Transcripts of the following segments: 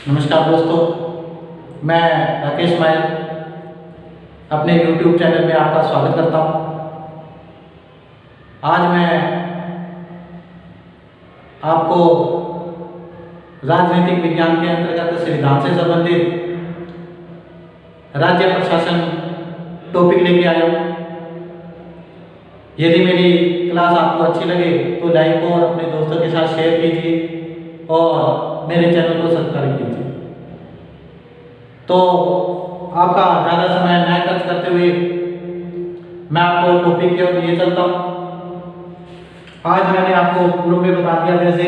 नमस्कार दोस्तों, मैं राकेश मायल अपने YouTube चैनल में आपका स्वागत करता हूं। आज मैं आपको राजनीतिक विज्ञान के अंतर्गत संविधान से संबंधित राज्य प्रशासन टॉपिक लेके आया हूँ। यदि मेरी क्लास आपको अच्छी लगे तो लाइक और अपने दोस्तों के साथ शेयर कीजिए और मेरे चैनल को सब्सक्राइब कीजिए। तो आपका ज़्यादा समय न खर्च करते हुए मैं आपको टॉपिक की ओर लिए चलता हूँ। आज मैंने आपको पूर्व में बता दिया जैसे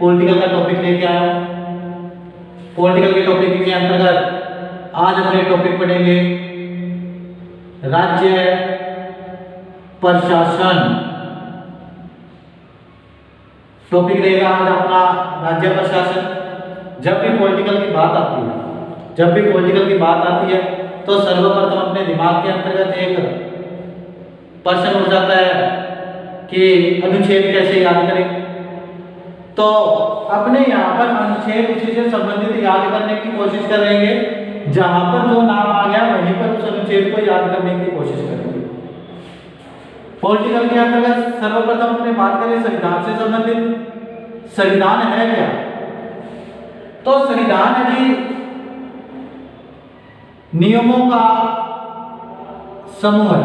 पॉलिटिकल का टॉपिक लेके आया हूँ। पॉलिटिकल के टॉपिक के अंतर्गत आज अपने टॉपिक पढ़ेंगे राज्य प्रशासन। टॉपिक रहेगा आज अपना राज्य प्रशासन। जब भी पॉलिटिकल की बात आती है तो सर्वप्रथम अपने दिमाग के अंतर्गत एक प्रश्न उठ जाता है कि अनुच्छेद कैसे याद करें। तो अपने यहाँ पर अनुच्छेद उसी से संबंधित याद करने की कोशिश करेंगे। जहां पर जो नाम आ गया वहीं पर उस अनुच्छेद को याद करने की कोशिश करेंगे। पॉलिटिकल के अंतर्गत सर्वप्रथम अपने बात करें संविधान से संबंधित। संविधान है क्या? तो संविधान है जी नियमों का समूह है।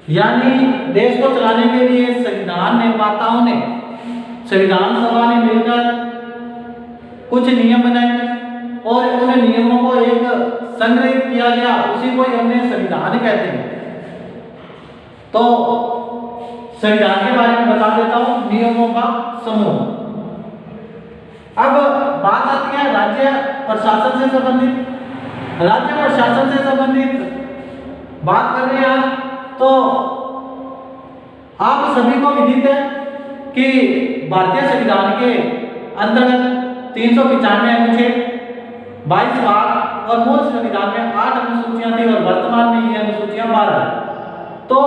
यानी देश को चलाने के लिए संविधान निर्माताओं ने, संविधान सभा ने मिलकर कुछ नियम बनाए और उन नियमों को एक संग्रहित किया गया, उसी को हमने संविधान कहते हैं। तो संविधान के बारे में बता देता हूं, नियमों का समूह। अब बात आती है राज्य प्रशासन से संबंधित। राज्य प्रशासन से संबंधित बात कर रहे हैं तो आप सभी को विदित है कि भारतीय संविधान के अंतर्गत 395 अनुच्छेद, 22 भाग और मूल संविधान में 8 अनुसूचियां थी और वर्तमान में ये अनुसूचियां 12 है। तो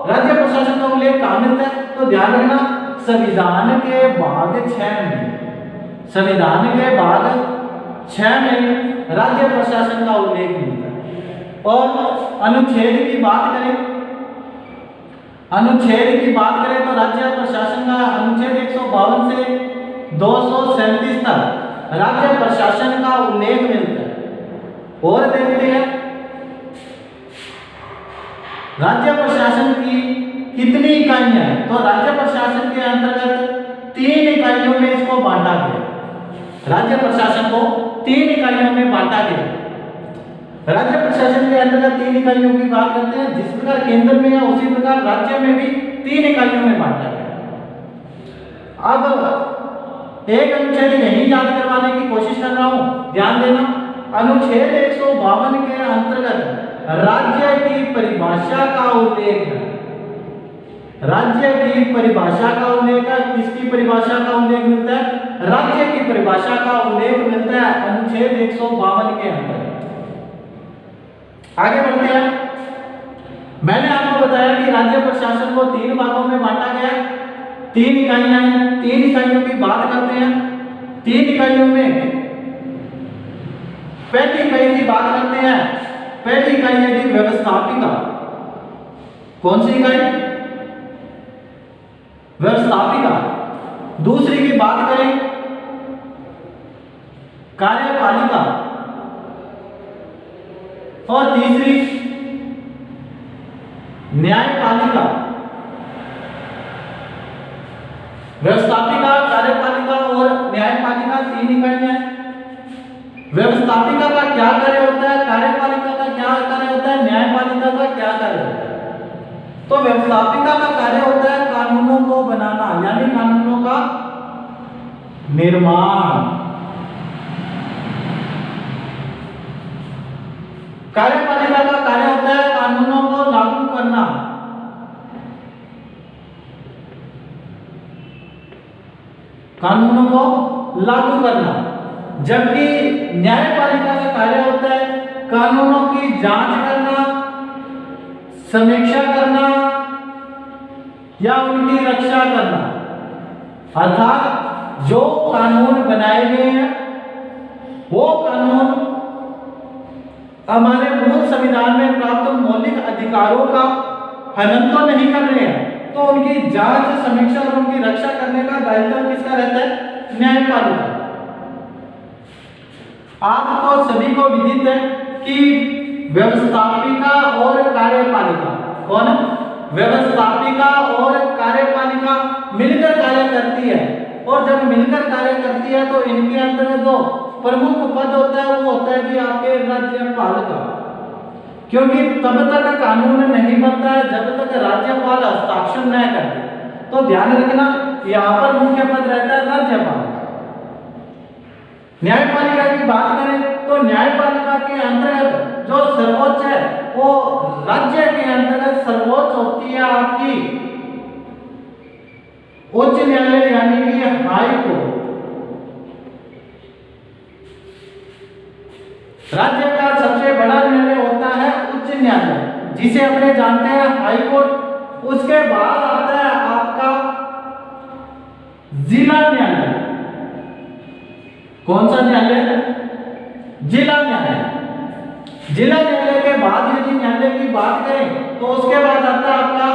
राज्य प्रशासन का उल्लेख कहाँ मिलता है? तो ध्यान रखना, संविधान के भाग 6 में, संविधान के भाग 6 में राज्य प्रशासन का उल्लेख मिलता है। और अनुच्छेद की बात करें तो राज्य प्रशासन का अनुच्छेद 152 से 237 तक राज्य प्रशासन का उल्लेख मिलता है। और देखते हैं राज्य प्रशासन की कितनी इकाइयां हैं। तो राज्य प्रशासन के अंतर्गत 3 इकाइयों में इसको बांटा गया। राज्य प्रशासन को 3 इकाइयों में बांटा गया। राज्य प्रशासन के अंतर्गत 3 इकाइयों की बात करते हैं। जिस प्रकार केंद्र में है उसी प्रकार राज्य में भी 3 इकाइयों में बांटा गया। अब एक अनुच्छेद यही याद करवाने की कोशिश कर रहा हूं, ध्यान देना। अनुच्छेद 152 के अंतर्गत राज्य की परिभाषा का उल्लेख है। राज्य की परिभाषा का उल्लेख है। किसकी परिभाषा का उल्लेख मिलता है? राज्य की परिभाषा का उल्लेख मिलता है अनुच्छेद 152 के अंतर्गत। आगे बढ़ते हैं। मैंने आपको बताया कि राज्य प्रशासन को 3 भागों में बांटा गया। 3 इकाइयां हैं। 3 इकाइयों की बात करते हैं। 3 इकाइयों में पहली इकाई की बात करते हैं। पहली इकाई है जी व्यवस्थापिका। कौन सी इकाई? व्यवस्थापिका। दूसरी की बात करें कार्यपालिका और तीसरी न्यायपालिका। व्यवस्थापिका, कार्यपालिका और न्यायपालिका 3 इकाइयां हैं। व्यवस्थापिका का क्या कार्य होता है, कार्यपालिका का क्या कार्य होता है, न्यायपालिका का क्या कार्य होता है? तो व्यवस्थापिका का कार्य होता है कानूनों को बनाना, यानी कानूनों का निर्माण। कार्यपालिका का कार्य होता है कानूनों को लागू करना। कानूनों को लागू करना। जबकि न्यायपालिका का कार्य होता है कानूनों की जांच करना, समीक्षा करना या उनकी रक्षा करना। अर्थात जो कानून बनाए गए हैं वो कानून हमारे मूल संविधान में प्राप्त मौलिक अधिकारों का हनन तो नहीं कर रहे हैं, तो उनकी जांच, समीक्षा और उनकी रक्षा करने का दायित्व किसका रहता है? न्यायपालिका। आपको सभी को विदित है कि व्यवस्थापिका और कार्यपालिका, कौन? व्यवस्थापिका और कार्यपालिका मिलकर कार्य करती है, और जब मिलकर कार्य करती है तो इनके अंतर्गत जो प्रमुख पद होता है वो होता है कि आपके राज्यपाल का, क्योंकि तब तक कानून नहीं बनता है जब तक राज्यपाल हस्ताक्षर न करे। तो ध्यान रखना, यहाँ पर मुख्य पद रहता है राज्यपाल का। न्यायपालिका की बात करें तो न्यायपालिका के अंतर्गत जो सर्वोच्च है वो राज्य के अंतर्गत सर्वोच्च होती है आपकी उच्च न्यायालय, यानी कि हाई कोर्ट। राज्य का सबसे बड़ा न्यायालय होता है उच्च न्यायालय, जिसे अपने जानते हैं हाई कोर्ट। उसके बाद आता है आपका जिला न्यायालय। कौन सा न्यायालय? जिला न्यायालय। जिला न्यायालय के बाद यदि न्यायालय की बात करें तो उसके बाद आता है आपका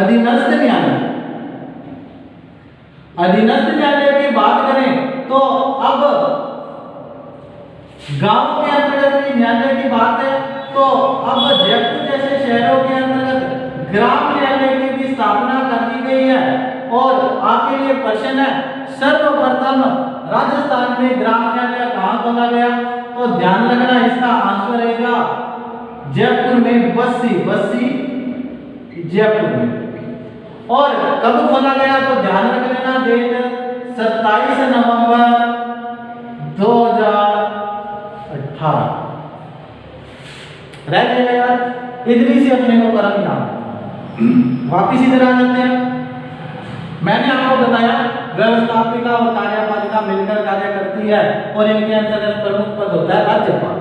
अधीनस्थ न्यायालय। अधीनस्थ न्यायालय की बात करें तो अब गांव के अंतर्गत की न्यायालय की बात है तो अब जयपुर जैसे शहरों के अंतर्गत ग्राम न्यायालय की भी स्थापना कर दी गई है। और आपके लिए प्रश्न है, सर्वप्रथम राजस्थान में ग्राम न्यायालय कहां खोला गया? तो ध्यान रखना, इसका आंसर रहेगा जयपुर में, बस्सी जयपुर में। और कब खोला गया? तो ध्यान रख लेना, डेट 27 नवंबर 2018 रह जाएगा यार, इतनी सी अपने को करम याद। वापिस इधर आ जाते हैं। मैंने आपको बताया व्यवस्थापिका और कार्यपालिका मिलकर कार्य करती है और इनके अंतर्गत प्रमुख पद होता है राज्यपाल।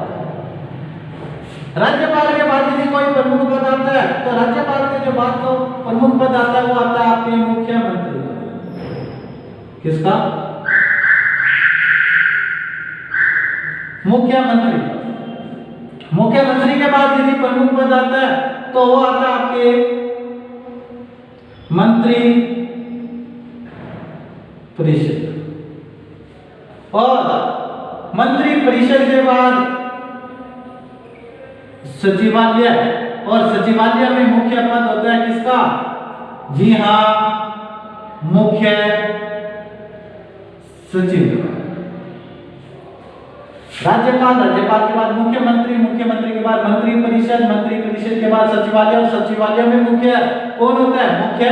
राज्यपाल के बाद यदि कोई प्रमुख पद आता है तो राज्यपाल के जो बाद जो प्रमुख पद आता है वो आता है आपके मुख्यमंत्री का। किसका? मुख्यमंत्री। मुख्यमंत्री के बाद यदि प्रमुख पद आता है तो वो आता है आपके मंत्री परिषद। और मंत्री परिषद के बाद सचिवालय, और सचिवालय में मुख्य पद होता है किसका? जी हां, मुख्य सचिव। राज्यपाल, राज्यपाल के बाद मुख्यमंत्री, मुख्यमंत्री के बाद मंत्री परिषद, मंत्री परिषद के बाद सचिवालय, और सचिवालय में मुख्य कौन होता है? मुख्य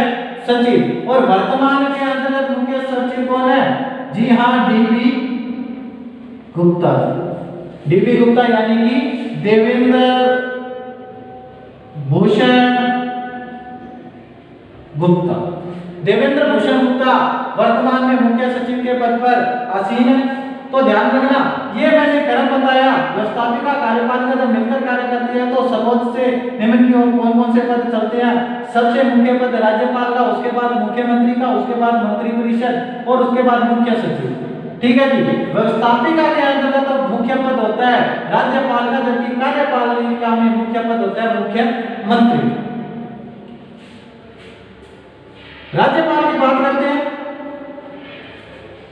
सचिव। और वर्तमान के अंतर्गत मुख्य सचिव कौन है? जी हां, डीबी गुप्ता। डीबी गुप्ता यानी कि देवेंद्र भूषण गुप्ता। देवेंद्र भूषण गुप्ता वर्तमान में मुख्य सचिव के पद पर आसीन है। तो ध्यान रखना, ये मैंने क्रम बताया, व्यवस्थापिका कार्यपालिका जब मिलकर कार्य करती है तो सर्वोच्च से निम्न की ओर कौन कौन से पद चलते हैं? सबसे मुख्य पद राज्यपाल का, उसके बाद मुख्यमंत्री का, उसके बाद मंत्री परिषद और उसके बाद मुख्य सचिव। ठीक है जी। व्यवस्थापिका के अंतर्गत तो मुख्य पद होता है राज्यपाल का, जबकि कार्यपालिका में मुख्य पद होता है मुख्यमंत्री। राज्यपाल की बात करते हैं।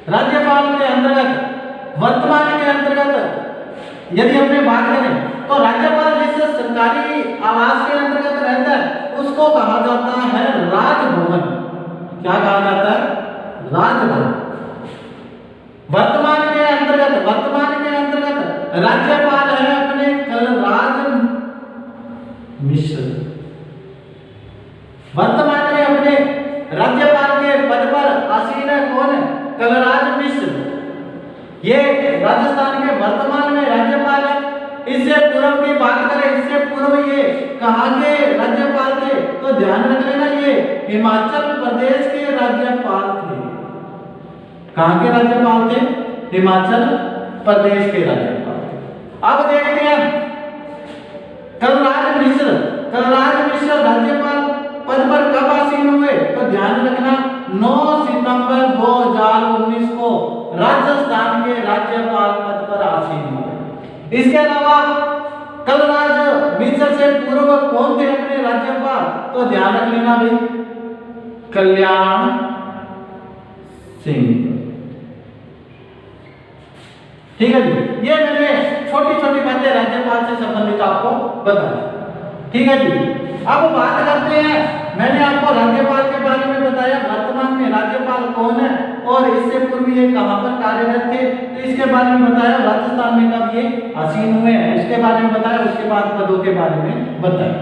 राज्यपाल के अंतर्गत वर्तमान के अंतर्गत यदि हमने बात करें तो राज्यपाल जिस सरकारी आवास के अंतर्गत रहता है उसको कहा जाता है राजभवन। क्या कहा जाता है? राजभवन। वर्तमान के अंतर्गत राज्यपाल है अपने कलराज मिश्र। वर्तमान में अपने राज्यपाल के पद पर आसीन है कौन है? कलराज मिश्र। ये राजस्थान के वर्तमान में राज्यपाल है। इससे पूर्व की बात करें, इससे पूर्व ये कहाँ के राज्यपाल थे? तो ध्यान रख लेना, ये हिमाचल प्रदेश के राज्यपाल थे। कहाँ के राज्यपाल थे? हिमाचल प्रदेश के राज्यपाल थे। अब देखते हैं कलराज मिश्र राज्यपाल पद पर कब आसीन हुए? तो ध्यान रखना, 9 सितंबर 2019 को राजस्थान के राज्यपाल पद पर आसीन इसके अलावा कलराज मिश्र से पूर्व कौन थे अपने राज्यपाल? तो ध्यान रख लेना भाई, कल्याण सिंह। ठीक है जी, ये मैंने छोटी छोटी बातें राज्यपाल से संबंधित आपको बताई। ठीक है जी, अब बात करते हैं, मैंने आपको राज्यपाल के बारे में बताया, वर्तमान में राज्यपाल कौन है और इससे पूर्व ये कहां पर कार्यरत थे, तो इसके बारे में बताया, राजस्थान में कब ये आसीन हुए हैं उसके बारे में बताया, उसके बाद पदों के बारे में बताया।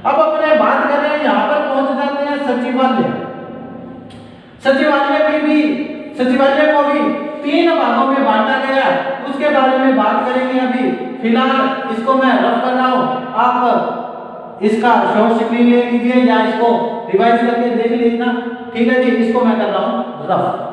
अब अपने बात कर रहे हैं, यहाँ पर पहुंच जाते हैं सचिवालय। सचिवालय को भी 3 भागों में बांटा गया, उसके बारे में बात करेंगे। अभी फिलहाल इसको मैं रफ कर रहा हूं, आप इसका शॉर्ट स्क्रीन ले लीजिए या इसको रिवाइज करके देख लीजिए। ठीक है जी, इसको मैं कर रहा हूं रफ।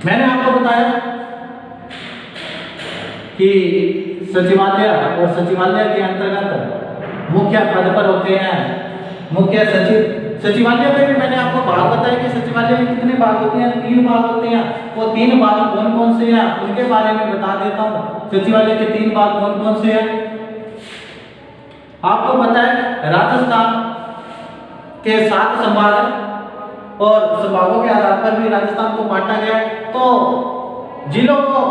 मैंने आपको बताया कि सचिवालय और सचिवालय के अंतर्गत मुख्य पद पर होते हैं मुख्य सचिव। सचिवालय में भी मैंने आपको भाग बताया कि सचिवालय में कितने भाग होते हैं, 3 भाग होते हैं। वो 3 भाग कौन कौन से हैं उनके बारे में बता देता हूँ। सचिवालय के 3 भाग कौन कौन से हैं आपको पता है। राजस्थान के 7 संभाग और संभागों के आधार पर भी राजस्थान को बांटा गया। तो जिलों को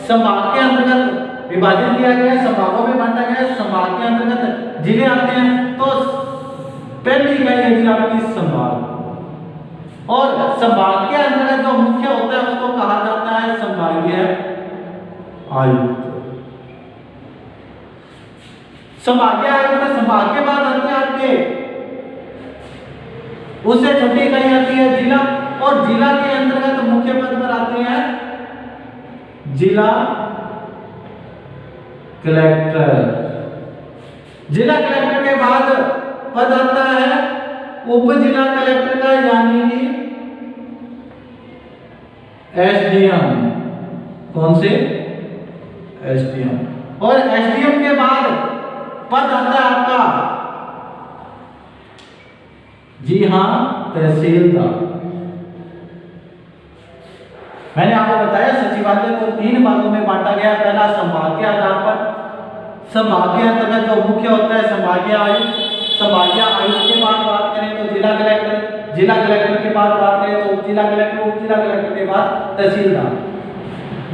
संभाग के अंतर्गत विभाजित किया गया, संभागों में बांटा गया, संभाग के अंतर्गत जिले आते हैं। तो पहली इकाई है जी आपकी संभाग, और संभाग के अंतर्गत जो मुख्य होता है उसको कहा जाता है संभागीय आयुक्त। संभागीय आयुक्त, संभाग के बाद आते हैं आपके, उससे छोटी इकाई आती है जिला, और जिला के अंतर्गत मुख्य पद पर आते हैं जिला कलेक्टर। जिला कलेक्टर के बाद पद आता है उप जिला कलेक्टर का, यानी कि एसडीएम। कौन से? एसडीएम। और एसडीएम के बाद पद आता है आपका, जी हां, तहसीलदार। मैंने आपको बताया सचिवालय को 3 भागों में बांटा गया। पहला संभाग के आधार पर, संभाग के अंतर्गत जो मुख्य होता है संभागीय आयुक्त। संभागीय आयुक्त के बाद बात करें तो जिला कलेक्टर, जिला कलेक्टर के बाद बात करें तो उप जिला कलेक्टर, उप जिला कलेक्टर के बाद तहसीलदार।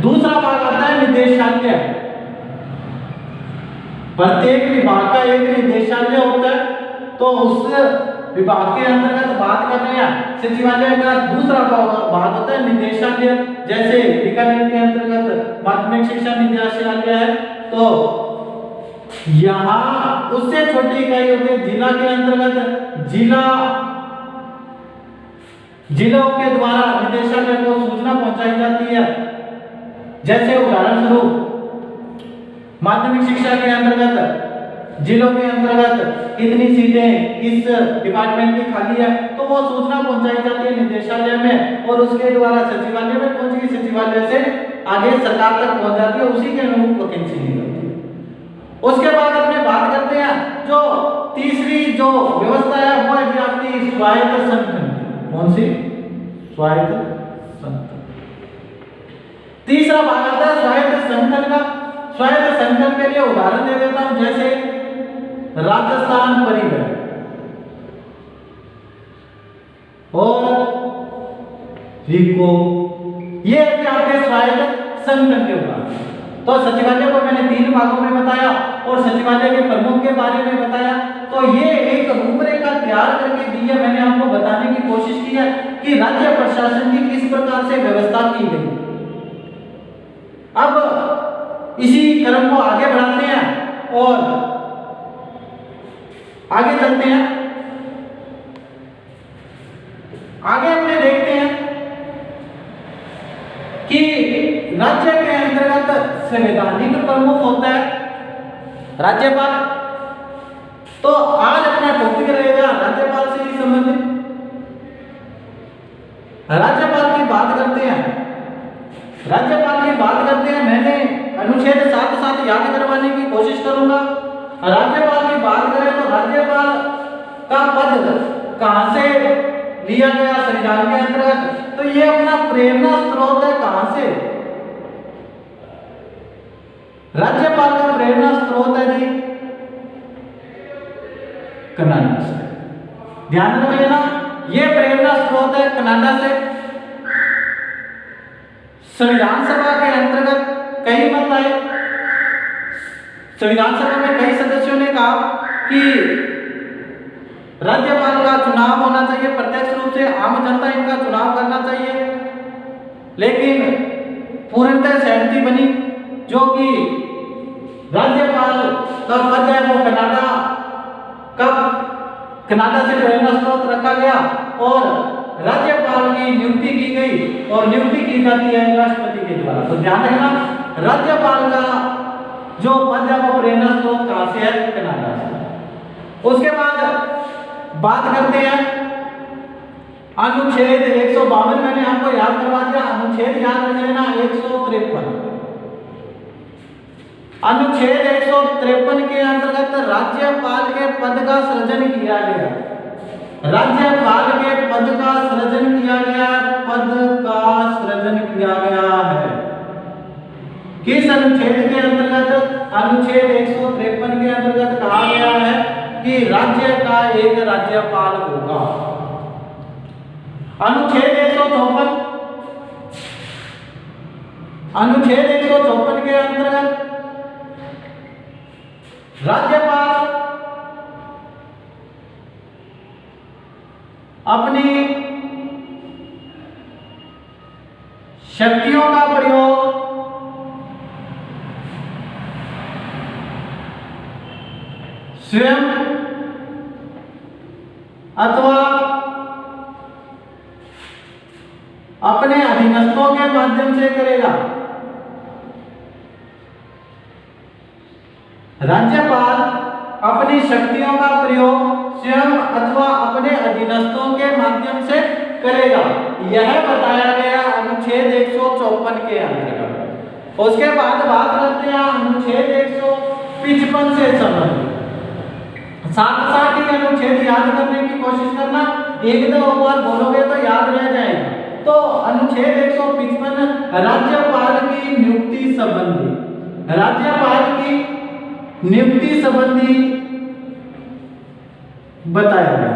दूसरा भाग आता है निदेशालय। प्रत्येक विभाग का एक निदेशालय होता है, तो उस विभाग के अंतर्गत बात कर रहे हैं। सचिवालय का दूसरा भाग होता है निदेशालय। जैसे बीकानेर के अंतर्गत माध्यमिक शिक्षा निदेशालय है, तो यहाँ उससे छोटी इकाई होती है जिला के अंतर्गत जिलों के द्वारा निदेशालय को सूचना पहुंचाई जाती है। जैसे उदाहरण स्वरूप माध्यमिक शिक्षा के अंतर्गत जिलों के अंतर्गत कितनी सीटें किस डिपार्टमेंट की खाली है, तो वो सूचना पहुंचाई जाती है निदेशालय में, और उसके द्वारा सचिवालय में पहुंची, सचिवालय से आगे सरकार तक पहुंच जाती है, उसी के अनुरूप वैकेंसी निकलती है। उसके बाद अपने बात करते हैं जो तीसरी जो व्यवस्था है वो है आपकी स्वायत्त संगठन। कौन सी? स्वायत्त संगठन। तीसरा भाग आता है स्वायत्त संगठन का। स्वायत्त संगठन के लिए उदाहरण दे देता हूं, जैसे राजस्थान परिवहन और रिको, ये आपके स्वायत्त संगठन के उदाहरण। तो सचिवालय को मैंने 3 भागों में बताया और सचिवालय के प्रमुख के बारे में बताया। तो ये एक रूपरेखा तैयार करके दी है, मैंने आपको बताने की कोशिश की है कि राज्य प्रशासन की किस प्रकार से व्यवस्था की गई। अब इसी क्रम को आगे बढ़ाते हैं और आगे चलते हैं। आगे अपने देखते हैं कि राज्य के अंतर्गत संवैधानिक प्रमुख होता है राज्यपाल। तो आज अपना टॉपिक रहेगा राज्यपाल से ही संबंधित। राज्यपाल की बात करते हैं, राज्यपाल की बात करते हैं, मैंने अनुच्छेद 7 याद करवाने की कोशिश करूंगा। राज्यपाल की बात करें तो राज्यपाल का पद कहां से लिया गया संविधान के अंतर्गत, तो ये अपना प्रेरणा स्रोत है कहां से, राज्यपाल का प्रेरणा स्रोत है जी कनाडा से। ध्यान रख लेना, ये प्रेरणा स्रोत है कनाडा से। संविधान सभा के अंतर्गत कई मत आए, संविधान सभा में कई सदस्यों ने कहा कि राज्यपाल का चुनाव होना चाहिए, प्रत्यक्ष रूप से आम जनता इनका चुनाव करना चाहिए, लेकिन पूर्णतः सहमति बनी जो कि राज्यपाल का पद है वो कनाडा से प्रेरणा स्रोत रखा गया और राज्यपाल की नियुक्ति की गई और नियुक्ति की जाती है राष्ट्रपति के द्वारा। तो ध्यान रखना, राज्यपाल का जो पद है वो प्रेरणा स्रोत कहां से है, कनाडा से। उसके बाद बात करते हैं अनुच्छेद 152, मैंने आपको याद करवा दिया, अनुच्छेद याद रख लेना 153। अनुच्छेद 153 के अंतर्गत राज्यपाल के पद का सृजन किया गया, राज्यपाल के पद का सृजन किया गया, पद का सृजन किया गया है किस अनुच्छेद के अंतर्गत, अनुच्छेद 153 के अंतर्गत कहा गया है कि राज्य का एक राज्यपाल होगा। अनुच्छेद 154, अनुच्छेद 154 के अंतर्गत राज्यपाल अपनी शक्तियों का प्रयोग स्वयं अथवा अपने अधीनस्थों के माध्यम से करेगा। राज्यपाल अपनी शक्तियों का प्रयोग स्वयं अथवा अपने अधीनस्थों के माध्यम से करेगा, यह बताया गया अनुच्छेद 154 के अंतर्गत। उसके बाद बात करते हैं अनुच्छेद 155 से संबंधित। साथ ही अनुच्छेद याद करने की कोशिश करना, एक दो बार बोलोगे तो याद रह जाएगा। तो अनुच्छेद 155 राज्यपाल की नियुक्ति संबंधी, राज्यपाल की नियुक्ति संबंधी बताया गया।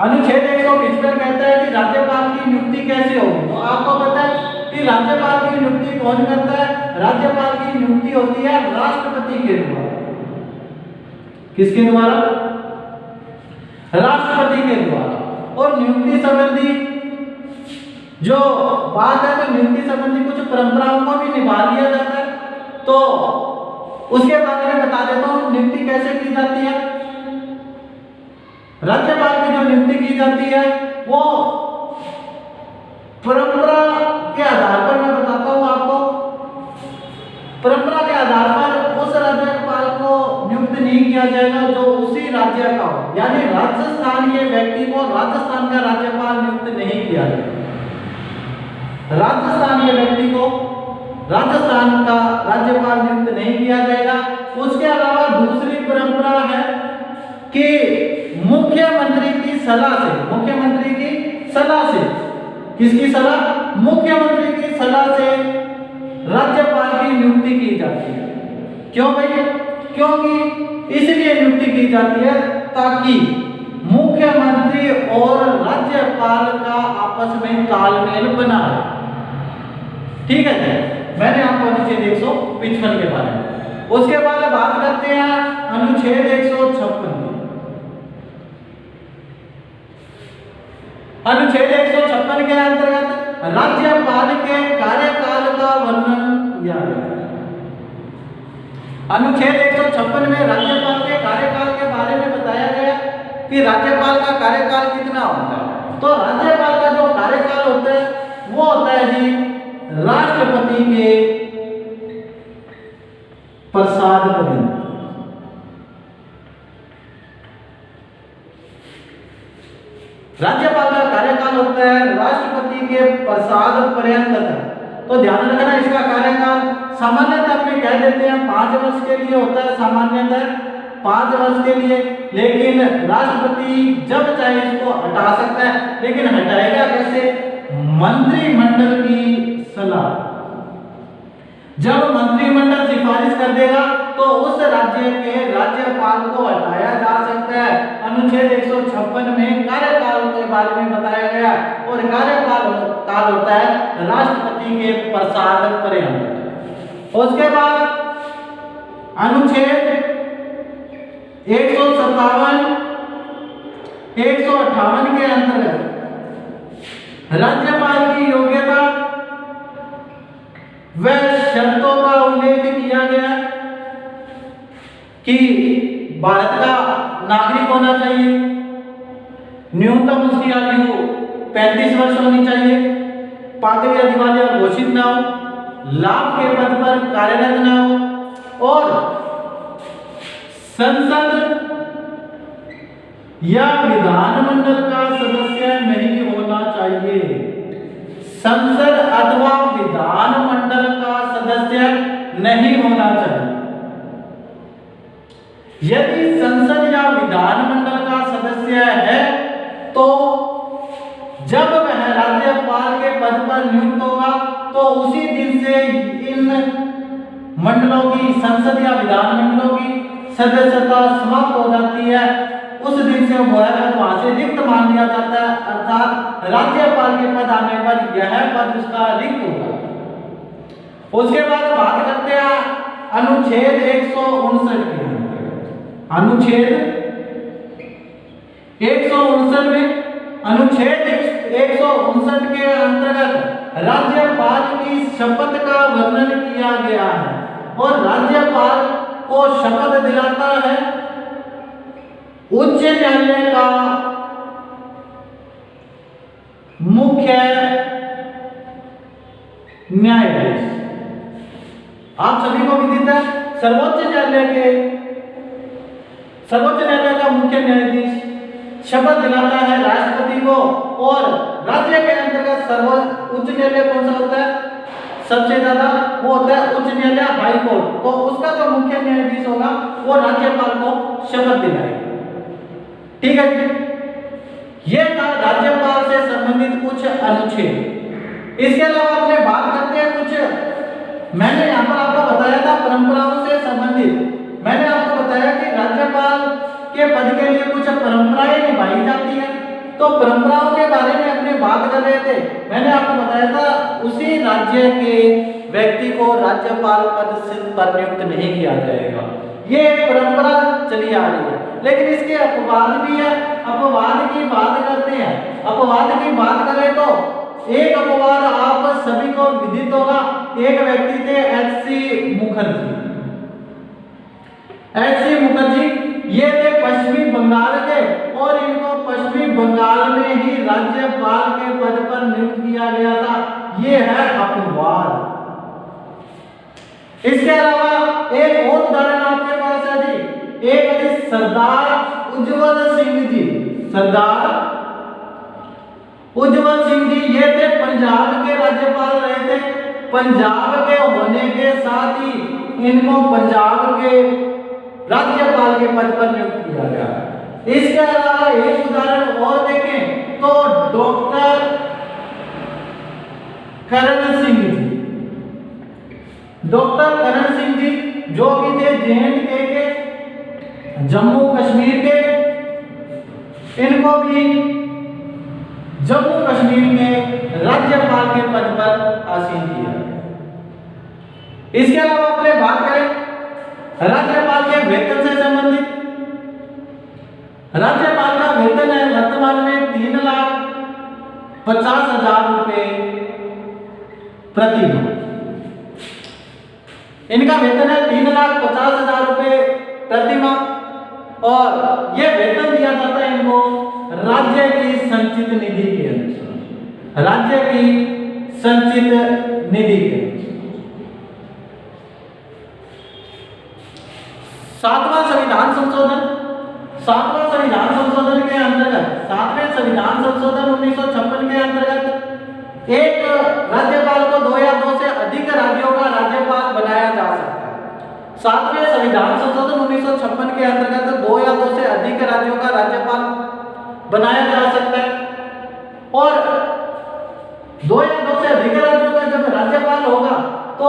अनुच्छेद 155 कहता है कि राज्यपाल की नियुक्ति कैसे होगी, तो आपको पता है कि राज्यपाल की नियुक्ति कौन करता है, राज्यपाल की नियुक्ति होती है राष्ट्रपति के द्वारा। किसके द्वारा, राष्ट्रपति के द्वारा। और नियुक्ति संबंधी जो बात है, तो नियुक्ति संबंधी कुछ परंपराओं को भी निभा लिया जाता है, तो उसके बारे में बता देता हूं नियुक्ति कैसे की जाती है। राज्यपाल की जो नियुक्ति की जाती है वो परंपरा के आधार पर, मैं बताता हूं आपको, परंपरा के आधार पर उस राज्यपाल को नियुक्त नहीं किया जाएगा जो उसी राज्य का हो, यानी राजस्थान के व्यक्ति को राजस्थान का राज्यपाल नियुक्त नहीं किया जाएगा, राजस्थान के व्यक्ति को राजस्थान का राज्यपाल नियुक्त नहीं किया जाएगा। उसके अलावा दूसरी परंपरा है कि मुख्यमंत्री की सलाह से, मुख्यमंत्री की सलाह से, किसकी सलाह, मुख्यमंत्री की सलाह से राज्यपाल की नियुक्ति की जाती है। क्यों भाई, क्योंकि इसलिए नियुक्ति की जाती है ताकि मुख्यमंत्री और राज्यपाल का आपस में तालमेल बना रहे। ठीक है, मैंने आपको अनुच्छेद 155 के बारे में। उसके बाद बात करते हैं अनुच्छेद 156। अनुच्छेद 156 के अंतर्गत राज्यपाल के कार्यकाल का वर्णन किया गया है। अनुच्छेद 156 में राज्यपाल के कार्यकाल के बारे में बताया गया कि राज्यपाल का कार्यकाल कितना होता है। तो राज्यपाल का जो कार्यकाल होता है वो होता है जी राष्ट्रपति के प्रसाद पर्यंत। राज्यपाल का कार्यकाल कार्यकाल होता है राष्ट्रपति के प्रसाद पर्यंत तक। तो ध्यान रखना इसका कार्यकाल सामान्यतः अपने कह देते हैं 5 वर्ष के लिए होता है, सामान्यतः 5 वर्ष के लिए, लेकिन राष्ट्रपति जब चाहे इसको हटा सकता है। लेकिन हटाएगा कैसे? मंत्रिमंडल की सलाह। जब मंत्रिमंडल सिफारिश कर देगा तो उस राज्य के राज्यपाल को हटाया जा सकता है। अनुच्छेद 156 में कार्यकाल के बारे में बताया गया और कार्यकाल होता है राष्ट्रपति के प्रसाद पर्यंत। उसके बाद अनुच्छेद 157, 158 के अंतर्गत राज्यपाल की योग्यता व शर्तों का उल्लेख किया गया कि भारत का नागरिक होना चाहिए, न्यूनतम उसकी आयु 35 वर्ष होनी चाहिए, पागल या दिवालिया घोषित ना हो, लाभ के पद पर कार्यरत ना हो और संसद या विधानमंडल का सदस्य नहीं होना चाहिए। संसद अथवा विधानमंडल का सदस्य नहीं होना चाहिए। यदि संसद या विधानमंडल का सदस्य है तो जब वह राज्यपाल के पद पर नियुक्त होगा तो उसी दिन से इन मंडलों की, संसद या विधानमंडलों की सदस्यता समाप्त हो जाती है। उस दिन से वहां से रिक्त मान लिया जाता है, अर्थात राज्यपाल के पद आने पर यह पद उसका रिक्त हो जाता है। उसके बाद बात करते हैं अनुच्छेद 159 के अंतर्गत। अनुच्छेद 159 में, अनुच्छेद 159 के अंतर्गत राज्यपाल की शपथ का वर्णन किया गया है और राज्यपाल को शपथ दिलाता है उच्च न्यायालय का मुख्य न्यायाधीश। आप सभी को विदित है सर्वोच्च न्यायालय का मुख्य न्यायाधीश शपथ दिलाता है राष्ट्रपति को। और राज्य के अंतर्गत सर्वोच्च न्यायालय कौन सा होता है? सबसे ज्यादा वो होता है उच्च न्यायालय, हाई कोर्ट। तो उसका जो मुख्य न्यायाधीश होगा वो राज्यपाल को शपथ दिलाएगा। ठीक है जी, ये था राज्यपाल से संबंधित कुछ अनुच्छेद। इसके अलावा अपने बात करते हैं कुछ, मैंने यहाँ पर आपको बताया था परंपराओं से संबंधित। मैंने आपको बताया कि राज्यपाल के पद के लिए कुछ परंपराएं निभाई जाती हैं। तो परंपराओं के बारे में अपने बात कर रहे थे। मैंने आपको बताया था उसी राज्य के व्यक्ति को राज्यपाल पद पर नियुक्त नहीं किया जाएगा। ये परंपरा चली आ रही है, लेकिन इसके अपवाद भी है। अपवाद की बात करते हैं। अपवाद की बात करें तो एक अपवाद आप सभी को विदित होगा। एक व्यक्ति थे एच.सी. मुखर्जी। एच.सी. मुखर्जी ये थे पश्चिमी बंगाल के और इनको पश्चिमी बंगाल में ही राज्यपाल के पद पर नियुक्त किया गया था। ये है अपवाद। इसके अलावा एक और उदाहरण आपके पास है जी, एक है सरदार उज्जवल सिंह जी। सरदार उज्जवल सिंह जी ये थे पंजाब के राज्यपाल रहे थे। पंजाब के होने के साथ ही इनको पंजाब के राज्यपाल के पद पर नियुक्त किया गया। इसके अलावा एक उदाहरण और देखें तो डॉक्टर करण सिंह जी। डॉक्टर करण सिंह जी जो कि थे J&K के, जम्मू कश्मीर के, इनको भी जम्मू कश्मीर के राज्यपाल के पद पर आसीन किया। इसके अलावा अपने बात करें राज्यपाल के वेतन से संबंधित। राज्यपाल का वेतन है वर्तमान में 3,50,000 रुपए प्रति माह। इनका वेतन है 3,50,000 रुपए प्रति माह और यह वेतन दिया जाता है इनको राज्य की संचित निधि के अनुसार। राज्य की संचित निधि के अनुसार। 7वां संविधान संशोधन। 7वां संविधान संशोधन के अंतर्गत 7वें संविधान संशोधन 1956 के अंतर्गत एक राज्यपाल को 2 या 2 से अधिक राज्यों का राज्यपाल बनाया जा सकता है। 7वें संविधान संशोधन 1956 के अंतर्गत 2 या 2 से अधिक राज्यों का राज्यपाल बनाया जा सकता है। और 2 या 2 से अधिक राज्यों का जब राज्यपाल होगा तो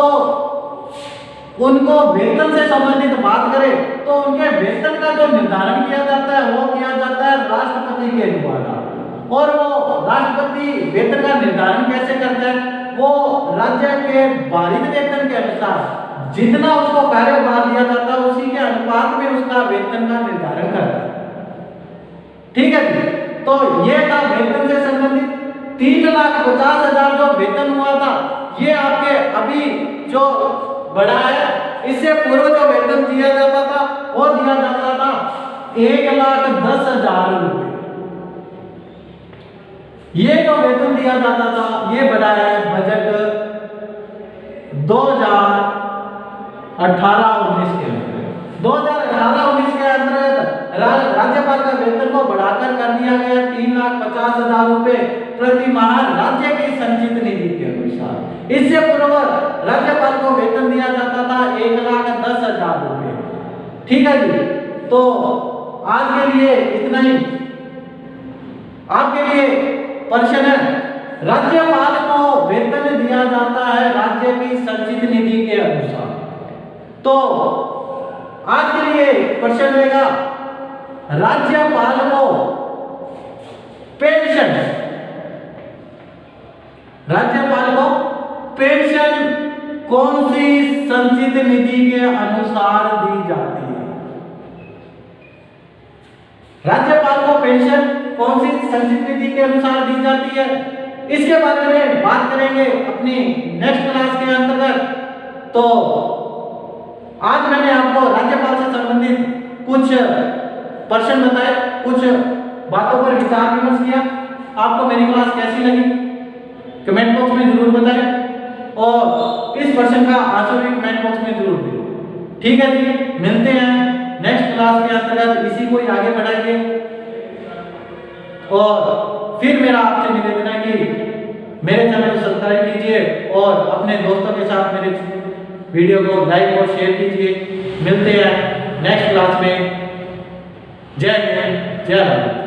उनको वेतन से संबंधित बात करें तो उनके वेतन का जो निर्धारण किया जाता है वो किया जाता है राष्ट्रपति के द्वारा। और वो राष्ट्रपति वेतन का निर्धारण कैसे करता है? वो राज्य के भारित वेतन के अनुसार जितना उसको कार्यभार दिया जाता है उसी के अनुपात में उसका वेतन का निर्धारण करता है। ठीक है जी। तो ये था वेतन से संबंधित। 3,50,000 जो वेतन हुआ था ये आपके अभी जो बढ़ा है, इससे पूर्व जो वेतन दिया जाता था वो दिया जाता था 1,10,000 रुपए। ये जो वेतन दिया जाता था ये बढ़ा है बजट 2018-19 के अंतर्गत। 2018-19 के अंतर्गत राज्यपाल का वेतन को बढ़ाकर कर दिया गया 3,50,000 रुपए प्रति माह राज्य की संचित निधि के अनुसार। इससे पूर्व राज्यपाल को वेतन दिया जाता था 1,10,000 रुपए। ठीक है जी। तो आज के लिए इतना ही। आपके लिए प्रश्न है, राज्यपाल को वेतन दिया जाता है राज्य की संचित निधि के अनुसार। तो आज के लिए प्रश्न रहेगा, राज्यपाल को पेंशन, राज्यपाल को पेंशन कौन सी संचित निधि के अनुसार दी जाती है? राज्यपाल को पेंशन कौन सी संचित निधि के अनुसार दी जाती है, इसके बारे में बात करेंगे अपनी नेक्स्ट क्लास के अंतर्गत। तो आज मैंने आपको राज्यपाल से संबंधित कुछ प्रश्न बताए, कुछ बातों पर विचार विमर्श किया। आपको मेरी क्लास कैसी लगी कमेंट बॉक्स में जरूर बताएं और इस प्रश्न का आंसर भी कमेंट बॉक्स में जरूर दें। ठीक है जी। मिलते हैं नेक्स्ट क्लास के अंतर्गत, इसी को ही आगे बढ़ाएंगे। और फिर मेरा आपसे निवेदन है कि मेरे चैनल को सब्सक्राइब कीजिए और अपने दोस्तों के साथ मेरे वीडियो को लाइक और शेयर कीजिए। मिलते हैं नेक्स्ट क्लास में। जय हिंद, जय भारत।